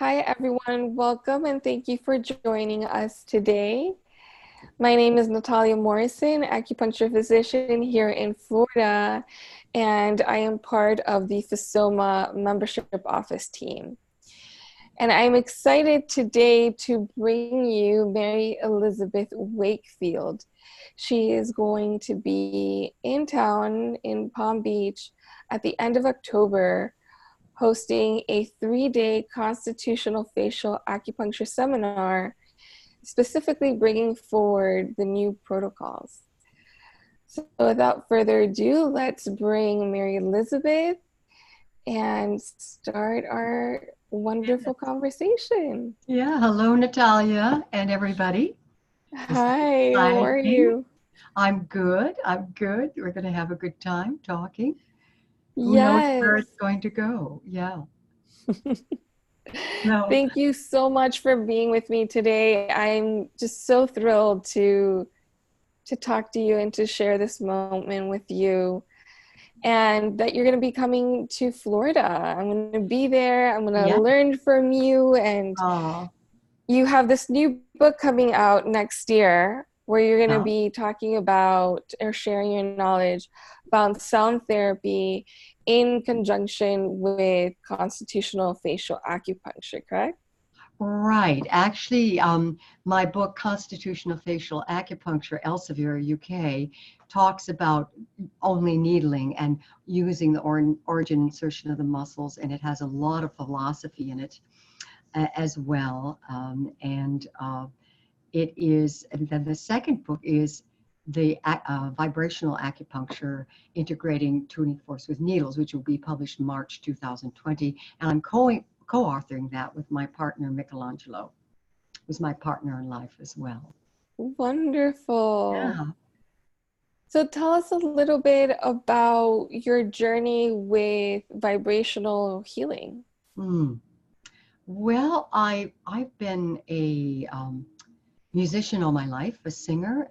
Hi, everyone. Welcome and thank you for joining us today. My name is Natalia Morrison, acupuncture physician here in Florida, and I am part of the FASOMA membership office team. And I'm excited today to bring you Mary Elizabeth Wakefield. She is going to be in town in Palm Beach at the end of October, hosting a 3-day constitutional facial acupuncture seminar, specifically bringing forward the new protocols. So without further ado, let's bring Mary Elizabeth and start our wonderful conversation. Yeah, hello, Natalia and everybody. This is Hi, how are exciting. you? I'm good. I'm good. We're going to have a good time talking. Who knows where Yes. it's going to go? Yeah. No. Thank you so much for being with me today. I'm just so thrilled to talk to you and to share this moment with you, and that you're going to be coming to Florida. I'm going to be there. I'm going to Yeah. learn from you. And Oh, you have this new book coming out next year where you're going to yeah. be talking about or sharing your knowledge about sound therapy in conjunction with constitutional facial acupuncture, correct? Right. Actually, my book, Constitutional Facial Acupuncture, Elsevier, UK, talks about only needling and using the origin insertion of the muscles, and it has a lot of philosophy in it as well. It is, and then the second book is the Vibrational Acupuncture, Integrating Tuning Force with Needles, which will be published in March 2020. And I'm co-authoring that with my partner, Michelangelo, who's my partner in life as well. Wonderful. Yeah. So tell us a little bit about your journey with vibrational healing. Hmm. Well, I've been a musician all my life, a singer.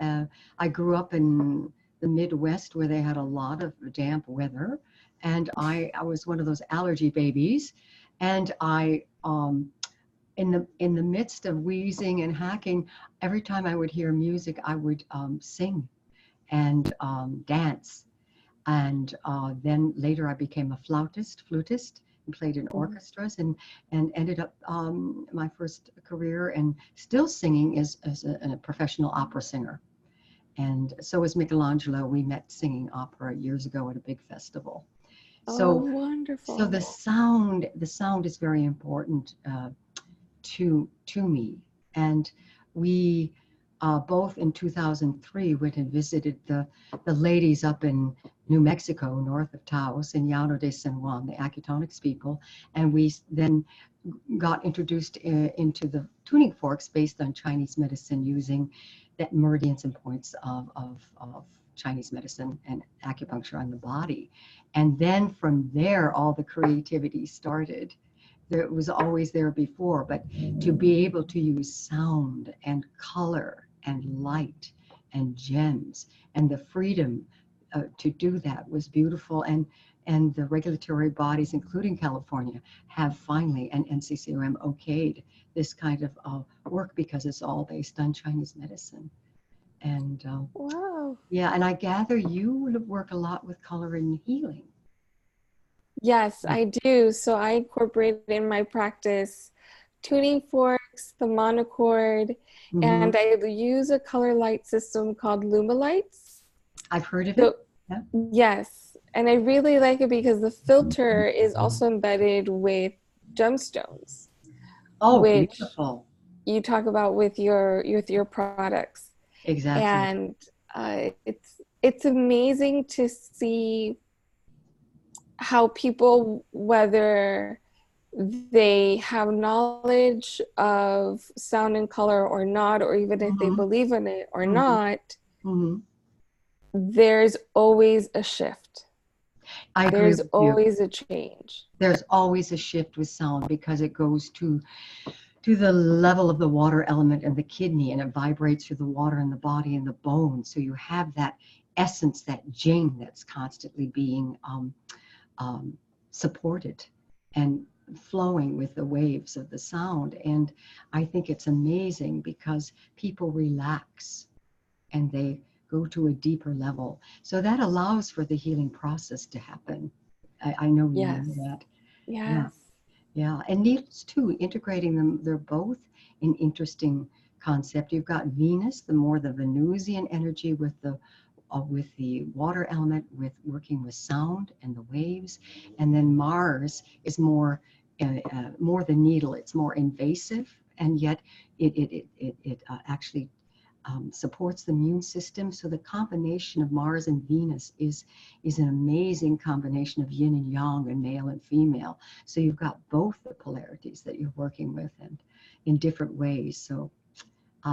I grew up in the Midwest where they had a lot of damp weather, and I was one of those allergy babies, and in the midst of wheezing and hacking, every time I would hear music, I would sing and dance. And then later I became a flutist, and played in orchestras, and ended up my first career and still singing as a professional opera singer. And so was Michelangelo. We met singing opera years ago at a big festival. Oh, So wonderful. the sound is very important to me. And we both in 2003 went and visited the ladies up in New Mexico, north of Taos, in Llano de San Juan, the Acutonics people. And we then got introduced into the tuning forks based on Chinese medicine, using that meridians and points of Chinese medicine and acupuncture on the body. And then from there, all the creativity started. It was always there before, but to be able to use sound and color and light and gems and the freedom to do that was beautiful. And the regulatory bodies, including California, have finally, and NCCOM okayed this kind of work because it's all based on Chinese medicine. And Wow. yeah, and I gather you work a lot with color and healing. Yes, I do. So I incorporate in my practice tuning forks, the monochord, Hmm. and I use a color light system called Lumalights. I've heard of it. So Yeah. yes, and I really like it because the filter is also embedded with gemstones, Oh, which beautiful. you talk about with your products. Exactly. And it's amazing to see how people, whether they have knowledge of sound and color or not, or even if they Hmm. believe in it or Hmm. not, Hmm. there's always a shift. I agree There's with you. always a change. There's always a shift with sound because it goes to the level of the water element and the kidney, and it vibrates through the water in the body and the bones. So you have that essence, that jing that's constantly being um, supported. And flowing with the waves of the sound. And I think it's amazing because people relax and they go to a deeper level. So that allows for the healing process to happen. I know you know Yes. that. Yeah. Yes. Yeah, and needles too, integrating them, they're both an interesting concept. You've got Venus, the more the Venusian energy with the water element, with working with sound and the waves, and then Mars is more the needle. It's more invasive, and yet it actually supports the immune system. So the combination of Mars and Venus is an amazing combination of yin and yang and male and female. So you've got both the polarities that you're working with and in different ways. So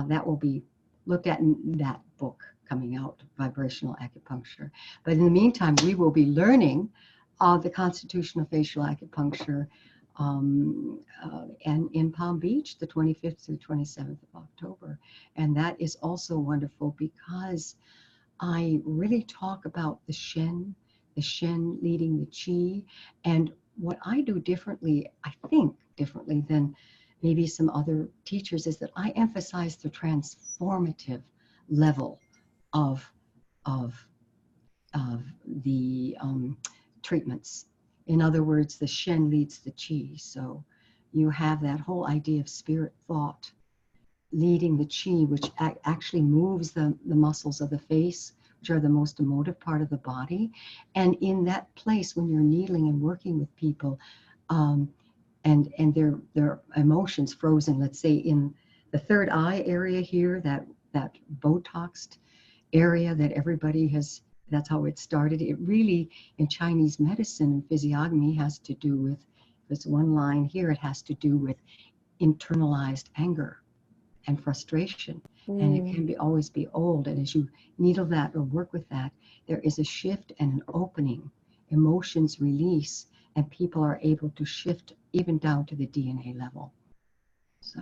that will be looked at in that book coming out, Vibrational Acupuncture. But in the meantime, we will be learning the constitutional facial acupuncture and in Palm Beach, the 25th through 27th of October. And that is also wonderful because I really talk about the Shen leading the Qi. And what I do differently, I think differently than maybe some other teachers, is that I emphasize the transformative level of, of, of the treatments. In other words, the Shen leads the Qi. So you have that whole idea of spirit thought leading the Qi, which actually moves the muscles of the face, which are the most emotive part of the body. And in that place, when you're needling and working with people, and their emotions frozen, let's say in the third eye area here, that Botoxed area that everybody has, that's how it started. It really, in Chinese medicine and physiognomy, has to do with, this one line here, it has to do with internalized anger and frustration. And it can be always be old. And as you needle that or work with that, there is a shift and an opening. Emotions release, and people are able to shift even down to the DNA level. So.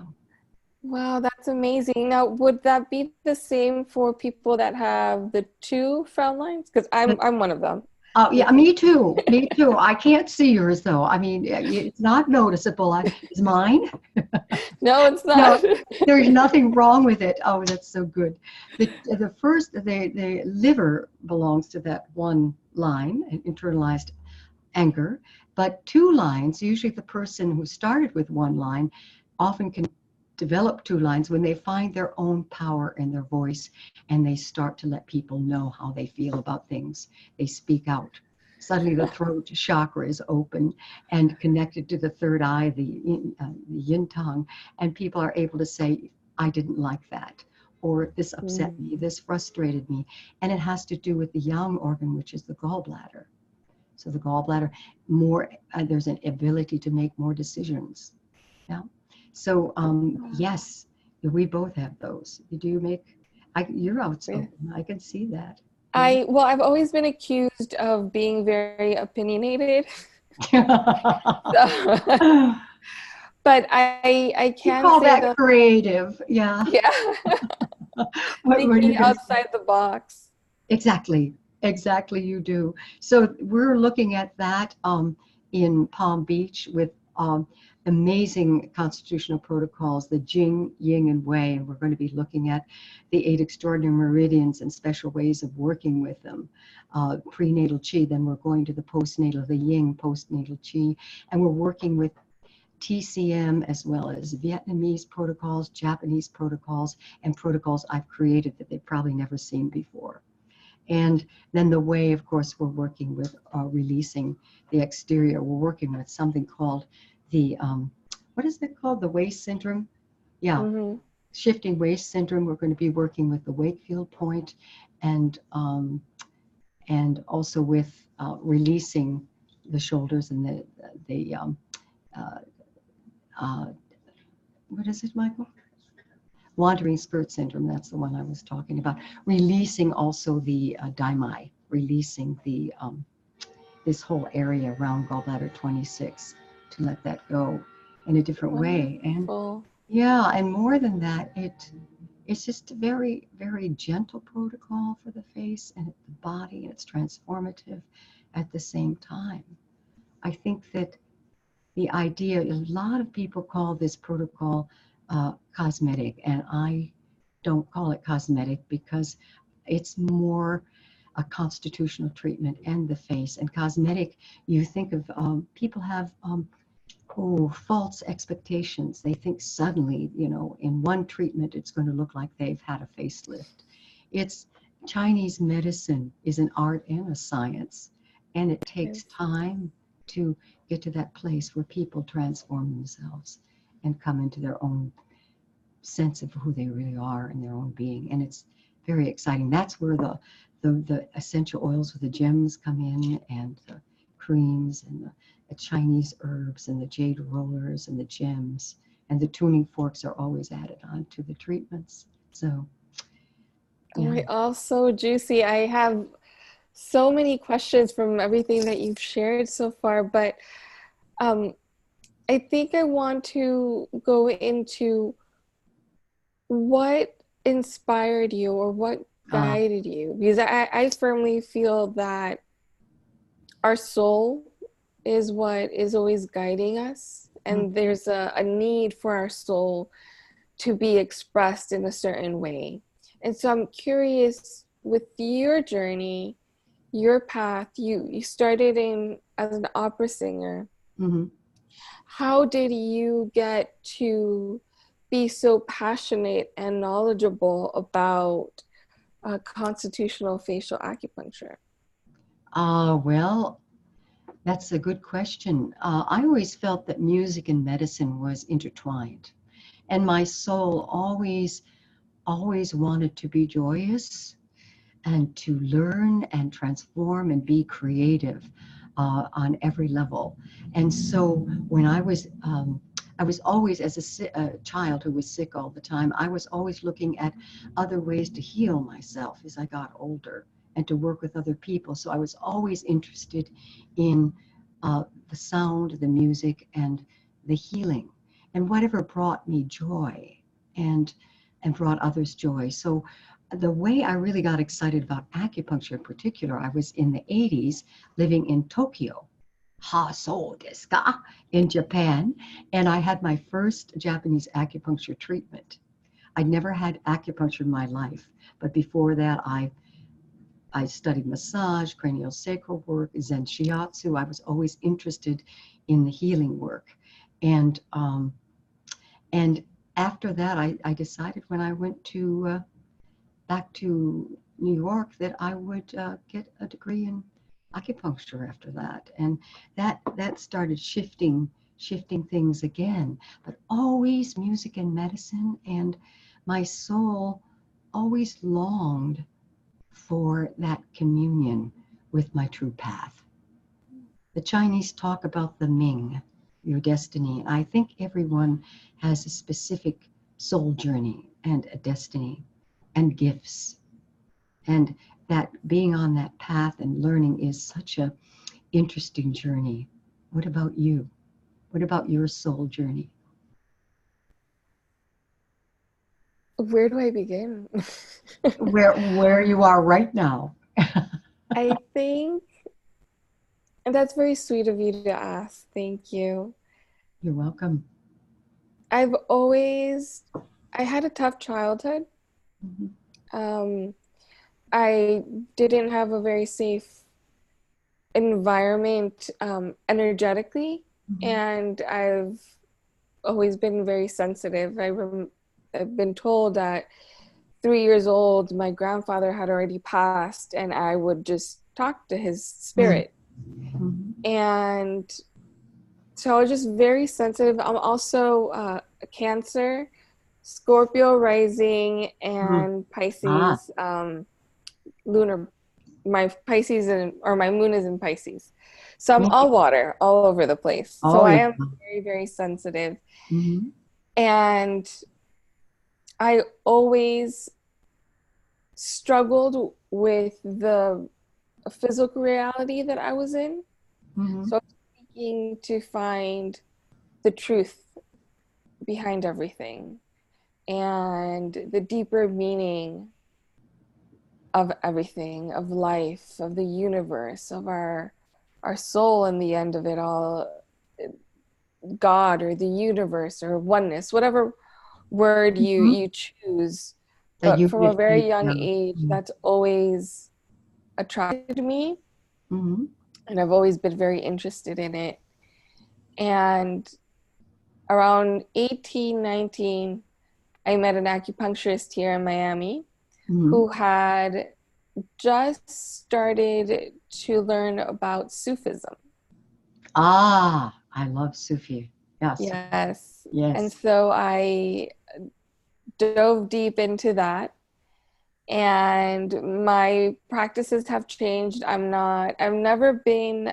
Wow, that's amazing. Now, would that be the same for people that have the two frown lines? Because I'm one of them. Oh, yeah, me too. Me too. I can't see yours though. I mean, it's not noticeable. Is mine? No, it's No, not. there's nothing wrong with it. Oh, that's so good. The liver belongs to that one line, an internalized anger, but two lines, usually the person who started with one line often can develop two lines when they find their own power in their voice and they start to let people know how they feel about things. They speak out. Suddenly the throat chakra is open and connected to the third eye, the yin tongue, and people are able to say, I didn't like that, or this upset me, this frustrated me. And it has to do with the yang organ, which is the gallbladder. So the gallbladder, there's an ability to make more decisions. Yeah. So yes, we both have those. You're outspoken. I can see that. Yeah. I've always been accused of being very opinionated. So, but I You can call say that that, creative. Yeah. yeah, What were you thinking going to say? outside the box. Exactly. Exactly, you do. So we're looking at that in Palm Beach with amazing constitutional protocols, the Jing, Ying, and Wei, and we're going to be looking at the 8 extraordinary meridians and special ways of working with them. Prenatal Qi, then we're going to the postnatal, the Ying postnatal Qi, and we're working with TCM as well as Vietnamese protocols, Japanese protocols, and protocols I've created that they've probably never seen before. And then the way, of course, we're working with releasing the exterior. We're working with something called the, what is it called? The waist syndrome? Yeah, shifting waist syndrome. We're going to be working with the Wakefield point and also with releasing the shoulders and the what is it, Michael? Wandering skirt syndrome, that's the one I was talking about. Releasing also the daimai, releasing the this whole area around gallbladder 26 to let that go in a different way. And Wonderful. yeah, and more than that, it's just a very, very gentle protocol for the face and the body, and it's transformative at the same time. I think that the idea, a lot of people call this protocol cosmetic, and I don't call it cosmetic because it's more a constitutional treatment and the face. And cosmetic, you think of people have false expectations. They think suddenly, in one treatment, it's going to look like they've had a facelift. It's Chinese medicine is an art and a science, and it takes time to get to that place where people transform themselves and come into their own sense of who they really are and their own being. And it's very exciting. That's where the essential oils with the gems come in, and the creams, and the Chinese herbs, and the jade rollers, and the gems, and the tuning forks are always added on to the treatments. So, Oh, yeah. all so juicy. I have so many questions from everything that you've shared so far, but um, I think I want to go into what inspired you or what Uh, guided you, because I firmly feel that our soul is what is always guiding us, mm, and there's a need for our soul to be expressed in a certain way. And so I'm curious, with your journey, your path, you started in as an opera singer. mhm. How did you get to be so passionate and knowledgeable about constitutional facial acupuncture? Well, that's a good question. I always felt that music and medicine was intertwined, and my soul always wanted to be joyous and to learn and transform and be creative on every level. And so when I was always, as a child who was sick all the time, I was always looking at other ways to heal myself as I got older and to work with other people. So I was always interested in the sound, the music, and the healing, and whatever brought me joy and brought others joy. So the way I really got excited about acupuncture in particular, I was in the 80s living in Tokyo, ha so desu ka, in Japan, and I had my first Japanese acupuncture treatment. I'd never had acupuncture in my life, but before that, I studied massage, cranial sacral work, Zen Shiatsu. I was always interested in the healing work, and and after that, I decided when I went to back to New York that I would get a degree in acupuncture after that, and that started shifting things again. But always music and medicine, and my soul always longed for that communion with my true path. The Chinese talk about the Ming, your destiny. I think everyone has a specific soul journey and a destiny and gifts, and that being on that path and learning is such a interesting journey. What about you? What about your soul journey? Where do I begin? Where you are right now? I think, and that's very sweet of you to ask. Thank you. You're welcome. I've always, I had a tough childhood. Mhm. Um, I didn't have a very safe environment energetically, Mhm. and I've always been very sensitive. I've been told that 3 years old, my grandfather had already passed, and I would just talk to his spirit. Mhm. And so I was just very sensitive. I'm also a Cancer, Scorpio rising, Mhm. and Ah, Pisces lunar. My Pisces or my moon is in Pisces. So I'm me. all water all over the place. So Oh, I yeah. am very, very sensitive. Mhm. And I always struggled with the physical reality that I was in. Mhm. So I was seeking to find the truth behind everything and the deeper meaning of everything, of life, of the universe, of our soul in the end of it all. God or the universe or oneness, whatever word Mhm. you choose. That But from a very unity. young Yeah. age, that's always attracted me, Mm-hmm. and I've always been very interested in it. And around 18, 19, I met an acupuncturist here in Miami Mm-hmm. who had just started to learn about Sufism. Ah, I love Sufi. Yes. Yes. And Yes. so I dove deep into that, and my practices have changed. I've never been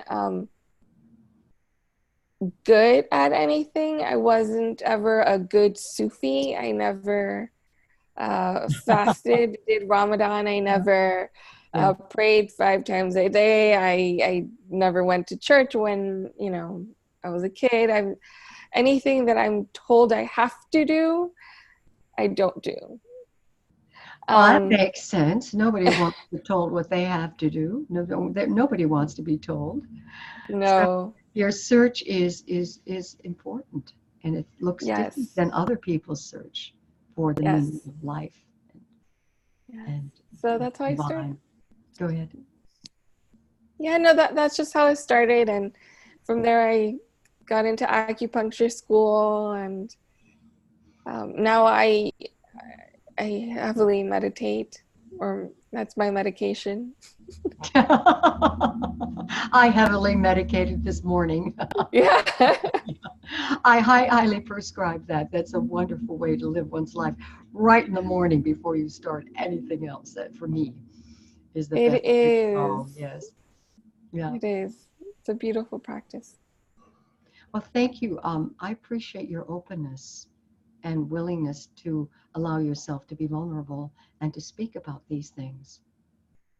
good at anything. I wasn't ever a good Sufi. I never fasted, did Ramadan. I Yeah. never Yeah. prayed 5 times a day. I never went to church when, I was a kid. Anything that I'm told I have to do, I don't do. Well, that Um, makes sense. Nobody wants to be told what they have to do. No, nobody wants to be told. So no, your search is important, and it looks different yes, than other people's search for the meaning yes, of life yes. and So the that's how I started. divine. Go ahead. Yeah, no, that's just how I started, and from there I got into acupuncture school, and now I heavily meditate, or that's my medication. I heavily medicated this morning. Yeah. I highly prescribe that. That's a wonderful way to live one's life right in the morning before you start anything else. That for me is the best It way to is. go. Yes. Yeah. It is. It's a beautiful practice. Well, thank you. I appreciate your openness and willingness to allow yourself to be vulnerable and to speak about these things.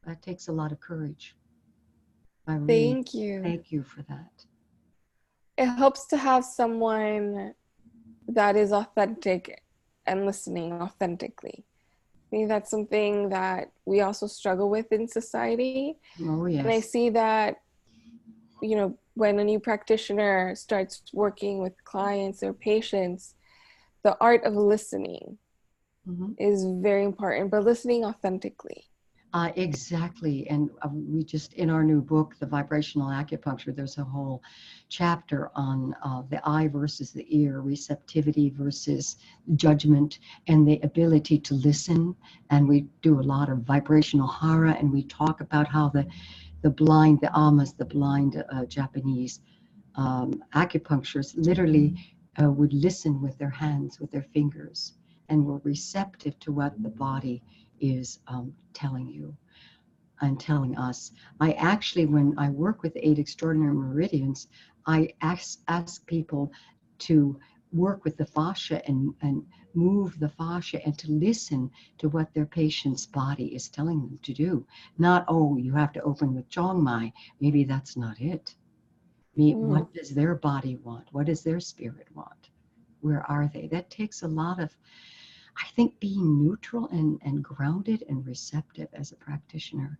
That takes a lot of courage. I really Thank you. thank you for that. It helps to have someone that is authentic and listening authentically. I think that's something that we also struggle with in society. Oh, And I yes. see that, when a new practitioner starts working with clients or patients, the art of listening Mhm. is very important, but listening authentically. Exactly. And we just, in our new book, The Vibrational Acupuncture, there's a whole chapter on the eye versus the ear, receptivity versus judgment, and the ability to listen. And we do a lot of vibrational hara, and we talk about how the blind, the amas, the blind Japanese acupuncturists literally would listen with their hands, with their fingers, and were receptive to what the body is telling you and telling us. I actually, when I work with 8 extraordinary meridians, I ask people to work with the fascia and move the fascia and to listen to what their patient's body is telling them to do. Not, oh, you have to open with Chongmai. Maybe that's not it. Mm. What does their body want? What does their spirit want? Where are they? That takes a lot of, I think, being neutral and grounded and receptive as a practitioner.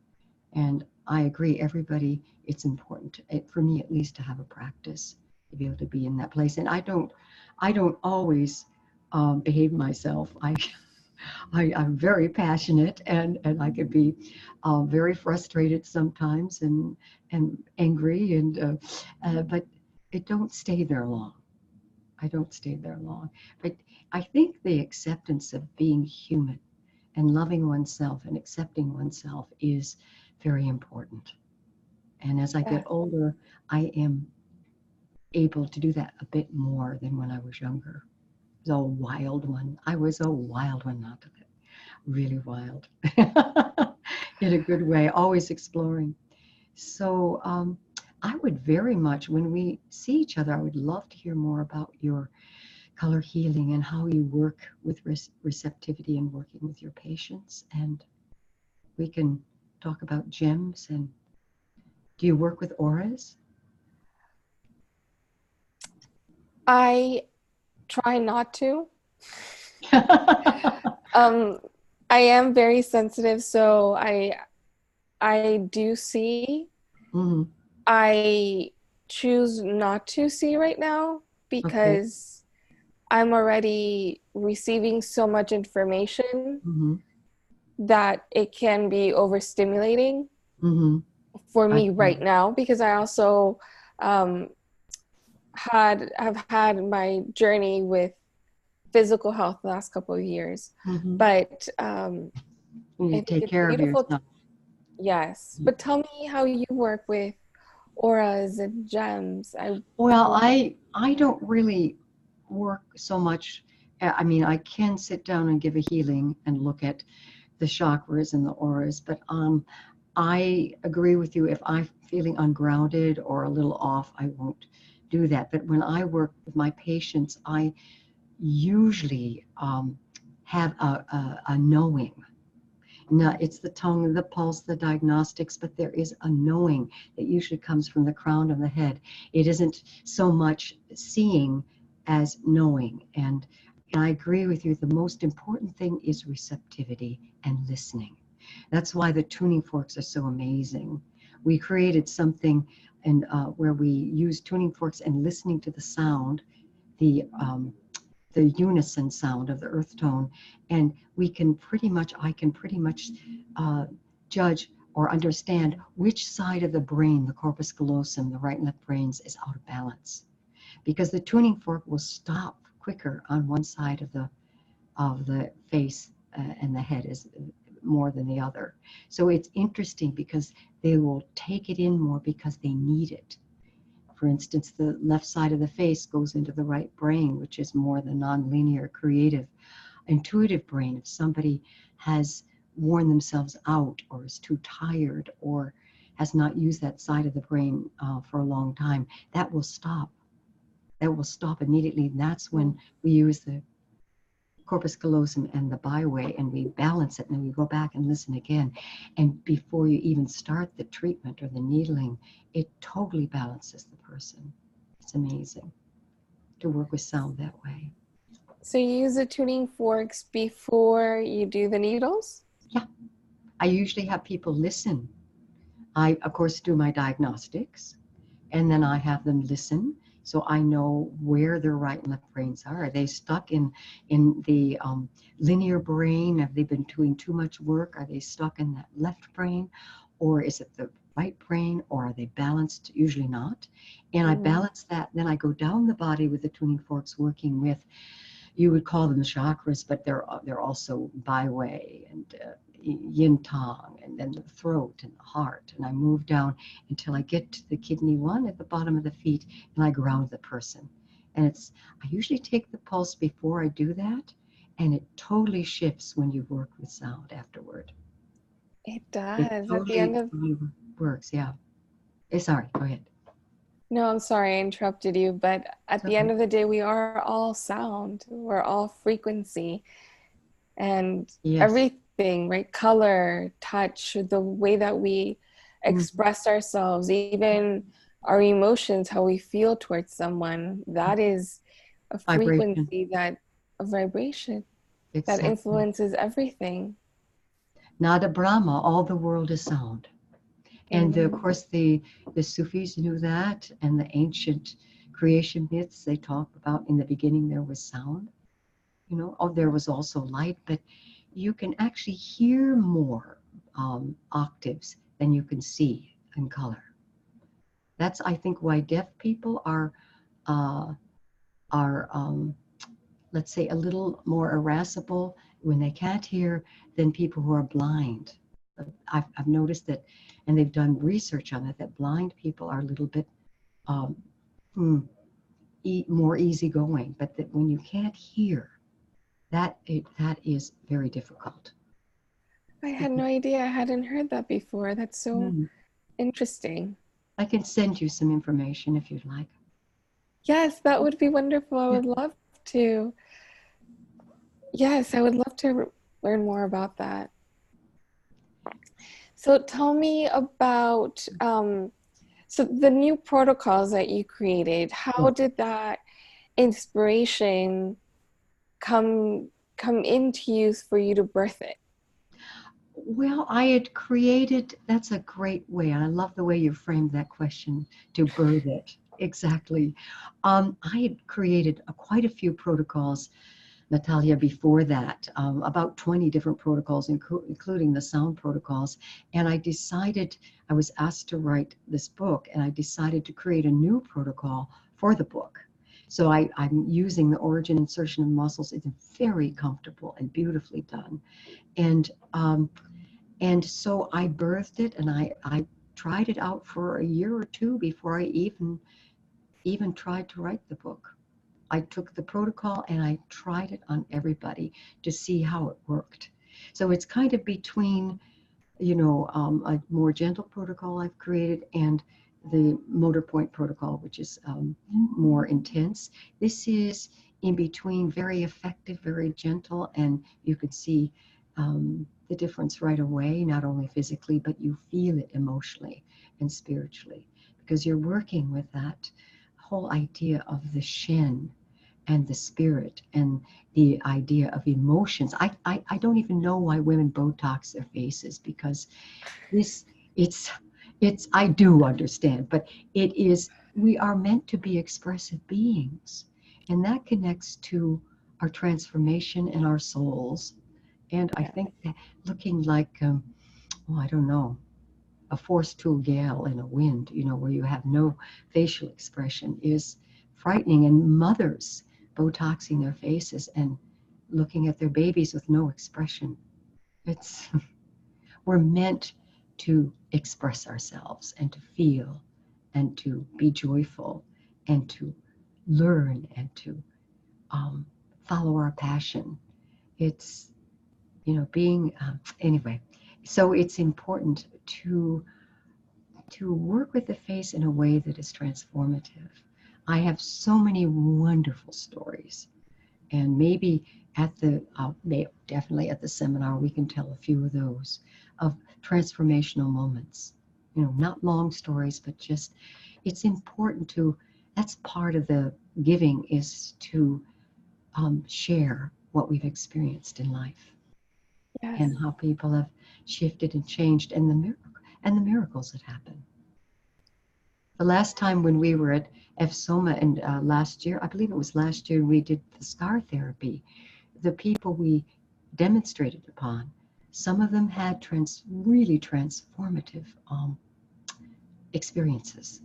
And I agree, everybody, it's important, for me at least, to have a practice to be able to be in that place. And I don't always behave myself. I'm very passionate and I could be very frustrated sometimes and angry but it don't stay there long. I don't stay there long. But I think the acceptance of being human and loving oneself and accepting oneself is very important. And as I get Yes. older, I am able to do that a bit more than when I was younger. I was a wild one. I was a wild one, not really wild, in a good way, always exploring. So I would very much, when we see each other, I would love to hear more about your color healing and how you work with receptivity and working with your patients. And we can talk about gems. And do you work with auras? I try not to. Um, I am very sensitive, so I do see. Mhm. I choose not to see right now Okay. because I'm already receiving so much information Mm-hmm. that it can be overstimulating Mm-hmm. for I me right see. now, because I also um, have had my journey with physical health the last couple of years. Mm-hmm. But You I need to think take it's care of beautiful. yourself. Yes. But tell me how you work with auras and gems. I Well, would love. I don't really work so much. I mean, I can sit down and give a healing and look at the chakras and the auras, but I agree with you. If I'm feeling ungrounded or a little off, I won't do that. But when I work with my patients, I usually have a knowing. No, it's the tongue, the pulse, the diagnostics, but there is a knowing that usually comes from the crown of the head. It isn't so much seeing as knowing. And I agree with you. The most important thing is receptivity and listening. That's why the tuning forks are so amazing. We created something and where we use tuning forks and listening to the sound, the unison sound of the earth tone, and I can pretty much uh, judge or understand which side of the brain, the corpus callosum, the right and left brains, is out of balance, because the tuning fork will stop quicker on one side of the face, and the head is more than the other. So it's interesting because they will take it in more because they need it. For instance, the left side of the face goes into the right brain, which is more the nonlinear, creative, intuitive brain. If somebody has worn themselves out or is too tired or has not used that side of the brain for a long time, that will stop. That will stop immediately. And that's when we use the corpus callosum and the byway, and we balance it, and then we go back and listen again. And before you even start the treatment or the needling, it totally balances the person. It's amazing to work with sound that way. So you use the tuning forks before you do the needles? Yeah, I usually have people listen. I, of course, do my diagnostics, and then I have them listen, so I know where their right and left brains are. Are they stuck in the linear brain? Have they been doing too much work? Are they stuck in that left brain, or is it the right brain, or are they balanced? Usually not. And I Mm. balance that. Then I go down the body with the tuning forks, working with, you would call them chakras, but they're also byway and yin tong, and then the throat and the heart. And I move down until I get to the kidney one at the bottom of the feet, and I ground the person. And I usually take the pulse before I do that, and it totally shifts when you work with sound afterward. It It does. At the end totally, of, totally works. Yeah. Sorry, go ahead. no, I'm sorry I interrupted you, but at It's the end okay. of the day, we are all sound. We're all frequency, and Yes. everything, right? Color, touch, the way that we Mhm. express ourselves, even our emotions, how we feel towards someone, that is a Vibration. frequency, that a vibration that Exactly. influences everything. Nada Brahma, all the world is sound. And of Mm. course, the Sufis knew that, and the ancient creation myths, they talk about in the beginning there was sound. Oh, there was also light, but you can actually hear more octaves than you can see in color. That's, I think, why deaf people uh, are let's say, a little more irascible when they can't hear than people who are blind. I've noticed that, and they've done research on it, that blind people are a little bit um, hmm, more easygoing, but that when you can't hear, that is very difficult. I had no idea. I hadn't heard that before. That's so Hmm. interesting. I can send you some information if you'd like. Yes, that would be wonderful. I Yeah. would love to. Yes, I would love to learn more about that. So tell me about so the new protocols that you created. How Oh, did that inspiration come come into use for you to birth it? well, I had created, that's a great way, and I love the way you framed that question, to birth it. Exactly. I had created quite a few protocols, Natalia, before that, about 20 different protocols, including the sound protocols. And I was asked to write this book, and I decided to create a new protocol for the book. So I'm using the origin insertion of muscles. It's very comfortable and beautifully done. And and so I birthed it, and I tried it out for a year or two before I even tried to write the book. I took the protocol and I tried it on everybody to see how it worked. So it's kind of between, a more gentle protocol I've created and the motor point protocol, which is more intense. This is in between, very effective, very gentle, and you could see the difference right away, not only physically, but you feel it emotionally and spiritually, because you're working with that whole idea of the Shen and the spirit and the idea of emotions. I don't even know why women Botox their faces, because this it's I do understand, but it is, we are meant to be expressive beings, and that connects to our transformation and our souls. And I Yeah. think that looking like oh, I don't know, a force tool gale in a wind, where you have no facial expression, is frightening. And mothers Botoxing their faces and looking at their babies with no expression. It's, we're meant to express ourselves and to feel and to be joyful and to learn and to um, follow our passion. It's, being, anyway, so it's important to work with the face in a way that is transformative. I have so many wonderful stories, and maybe definitely at the seminar we can tell a few of those, of transformational moments. Not long stories, but just, it's important to, that's part of the giving, is to share what we've experienced in life and Yes. how people have shifted and changed, and the miracles that happen. The last time when we were at FSOMA, and last year, I believe it was last year, we did the scar therapy. The people we demonstrated upon, some of them had really transformative experiences.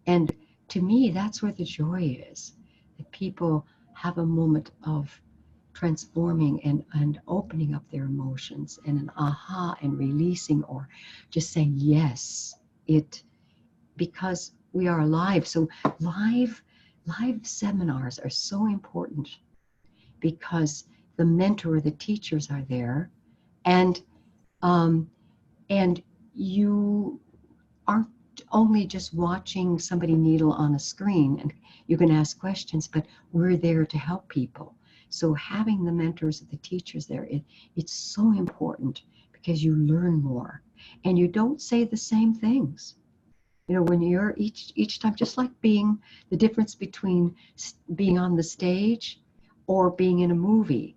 And to me, that's where the joy is, that people have a moment of transforming and opening up their emotions, and an aha, and releasing, or just saying yes, it, because we are alive. So live live seminars are so important, because the mentor, the teachers are there, and um, and you aren't only just watching somebody needle on a screen, and you can ask questions, but we're there to help people. So having the mentors, the teachers there, it's so important, because you learn more, and you don't say the same things. When you're each time, just like being, the difference between being on the stage or being in a movie,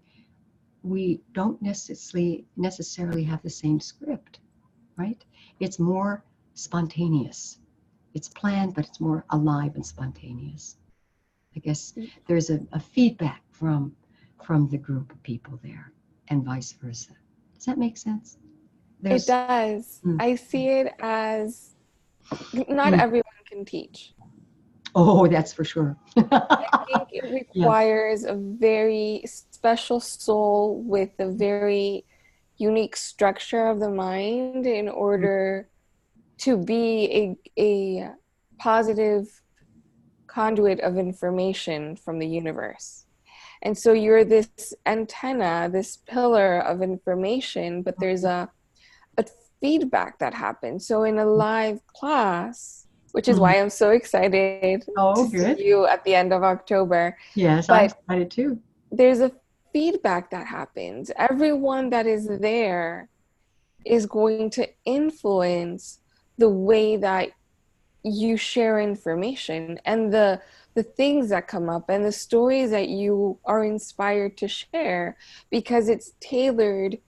we don't necessarily have the same script, right? It's more spontaneous. It's planned, but it's more alive and spontaneous. I guess there's a feedback from the group of people there, and vice versa. Does that make sense? It There's does. mm, I see it as not mm. everyone can teach. Oh, that's for sure. I think it Yeah. requires a very special soul with a very unique structure of the mind in order to be a positive conduit of information from the universe. And so you're this antenna, this pillar of information, but there's a feedback that happens. So in a live class, which is Mhm. why I'm so excited Oh, to see good. you at the end of October, Yes, I'm but excited too. there's a feedback that happens. Everyone that is there is going to influence the way that you share information, and the things that come up and the stories that you are inspired to share, because it's tailored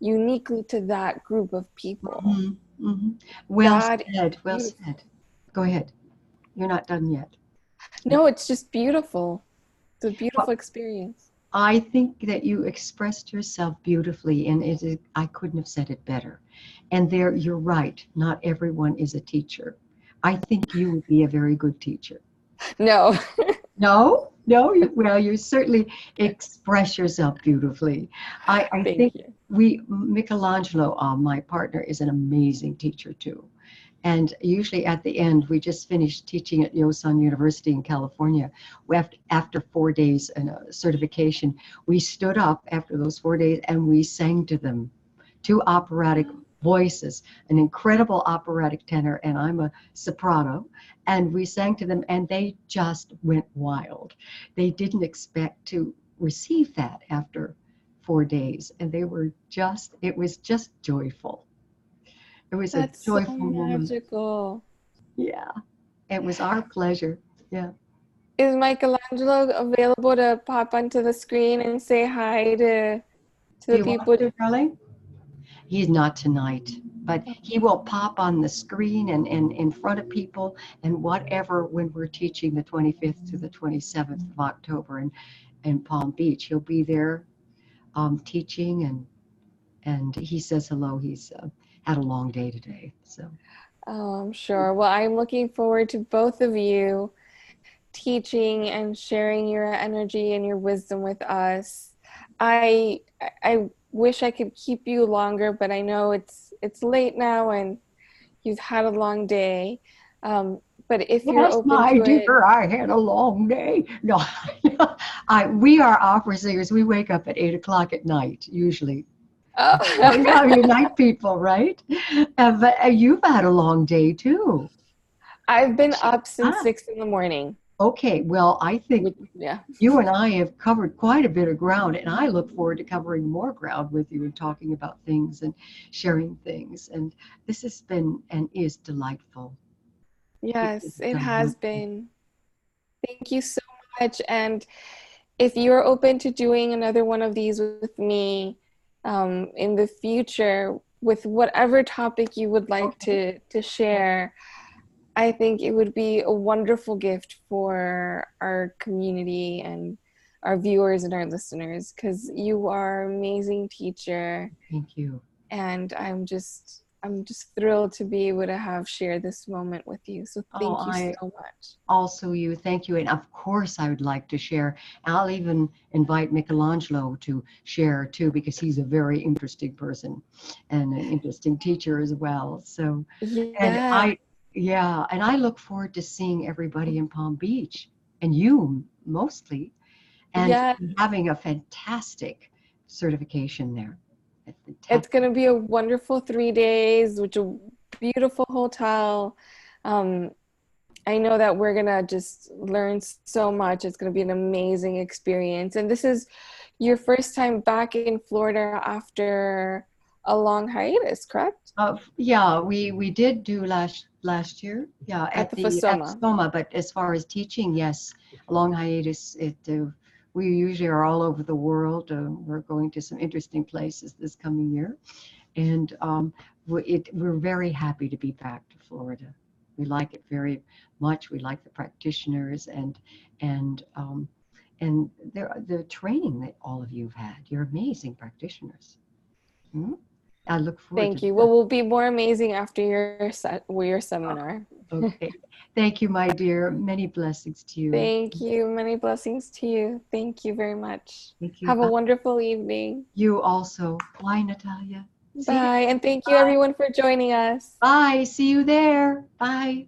uniquely to that group of people. Hmm. Hmm. Well That is said. Well beautiful. said. Go ahead. You're not done yet. No, it's just beautiful. It's a beautiful Well, experience. I think that you expressed yourself beautifully, and I couldn't have said it better. And there, you're right. Not everyone is a teacher. I think you would be a very good teacher. No, No, no, well, you certainly express yourself beautifully. I thank think you. Michelangelo, my partner, is an amazing teacher too. And usually at the end, we just finished teaching at Yosan University in California. After 4 days and a certification, we stood up after those 4 days and we sang to them, two operatic voices, an incredible operatic tenor, and I'm a soprano. And we sang to them, and they just went wild. They didn't expect to receive that after 4 days, and it was just joyful. It was a That's so joyful moment. magical. Yeah, it was our pleasure. Yeah. Is Michelangelo available to pop onto the screen and say hi to Do the you want people? to, darling? He's not tonight, but he will pop on the screen and in front of people and whatever when we're teaching the 25th to the 27th of October in Palm Beach. He'll be there teaching and he says hello. He's had a long day today. So, Oh, I'm sure. Well, I'm looking forward to both of you teaching and sharing your energy and your wisdom with us. I I wish I could keep you longer, but I know it's late now and you've had a long day. But if you're yes, open my to it, dear, I had a long day. No, we are opera singers. We wake up at 8 o'clock at night, usually. Oh, oh, yeah, you night people, right? But you've had a long day too. I've been up since Ah, 6 in the morning. okay. Well, I think Yeah. you and I have covered quite a bit of ground, and I look forward to covering more ground with you and talking about things and sharing things. And this has been and is delightful. It is Yes, it has delightful. been. Thank you so much. And if you're open to doing another one of these with me in the future, with whatever topic you would like Okay. to share, I think it would be a wonderful gift for our community and our viewers and our listeners because you are an amazing teacher, Thank you. and I'm just thrilled to be able to have shared this moment with you. So Oh, thank you so I much. also you. Thank you. And of course, I would like to share. I'll even invite Michelangelo to share too, because he's a very interesting person and an interesting teacher as well. So, and Yeah, yeah, and I look forward to seeing everybody in Palm Beach and you mostly, and yeah. having a fantastic certification there. A It's fantastic. going to be a wonderful 3 days, which a beautiful hotel. Um, I know that we're going to just learn so much. It's going to be an amazing experience. And this is your first time back in Florida after a long hiatus, correct? Yeah, we did do last year, yeah, At at the the at Fasoma. Soma. But as far as teaching, yes, a long hiatus. We usually are all over the world. We're going to some interesting places this coming year, and we're very happy to be back to Florida. We like it very much. We like the practitioners and um, and the training that all of you have had. You're amazing practitioners. Hmm? I look forward to Thank you. that. Well, we'll be more amazing after your seminar. Okay. Thank you, my dear. Many blessings to you. Thank you. Many blessings to you. Thank you very much. Thank you. Have a Bye. wonderful evening. You also. Bye, Natalia. See you. Bye. And thank you Bye. everyone for joining us. Bye. See you there. Bye.